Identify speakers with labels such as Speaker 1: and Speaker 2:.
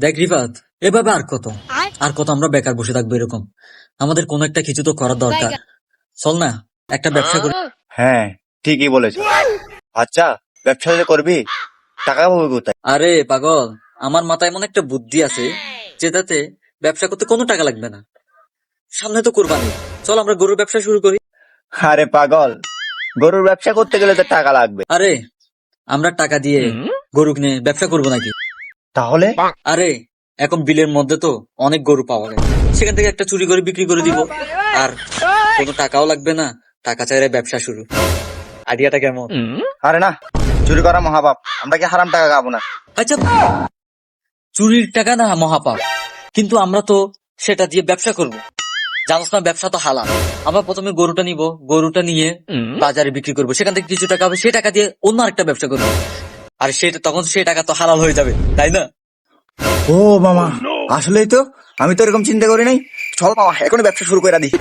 Speaker 1: দেখ রিফাত, এভাবে আর কত আমরা বেকার বসে থাকবো এরকম? আমাদের কোন একটা কিছু তো করার দরকার। চল না, একটা ব্যবসা করি।
Speaker 2: হ্যাঁ, ঠিকই বলেছ। আচ্ছা, ব্যবসা যে করবি, টাকা পাবো কোথায়?
Speaker 1: আরে পাগল, আমার মাথায় এমন একটা বুদ্ধি আছে যেটাতে ব্যবসা করতে কোনো টাকা লাগবে না। সামনে তো কুরবানি, চল আমরা গরুর ব্যবসা শুরু করি।
Speaker 2: আরে পাগল, গরুর ব্যবসা করতে গেলে তো টাকা লাগবে।
Speaker 1: আরে আমরা টাকা দিয়ে গরু কিনে ব্যবসা করবো নাকি?
Speaker 2: তাহলে?
Speaker 1: আরে এখন বিলের মধ্যে তো অনেক গরু পাওয়া যায়, সেখান থেকে একটা চুরি করে বিক্রি করে দিব। আর কোনো টাকাও লাগবে না, টাকা চাইলে ব্যবসা শুরু। আইডিয়াটা কেমন?
Speaker 2: আরে না, চুরি করা মহাপাপ, আমরা কি হারাম টাকা খাবো না?
Speaker 1: আচ্ছা, চুরির টাকা না মহাপাপ, কিন্তু আমরা তো সেটা দিয়ে ব্যবসা করব। জানোস না, ব্যবসা তো হালাল। আমরা প্রথমে গরুটা নিব, গরুটা নিয়ে বাজারে বিক্রি করব, সেখান থেকে কিছু টাকা হবে, সেই টাকা দিয়ে অন্য আরেকটা ব্যবসা করবো। আর সেটা তখন সেই টাকা তো হালাল হয়ে যাবে, তাই না?
Speaker 2: ও মামা, আসলেই তো, আমি তো এরকম চিন্তা করি নাই। চল মামা, এখনই ব্যবসা শুরু করে দিই।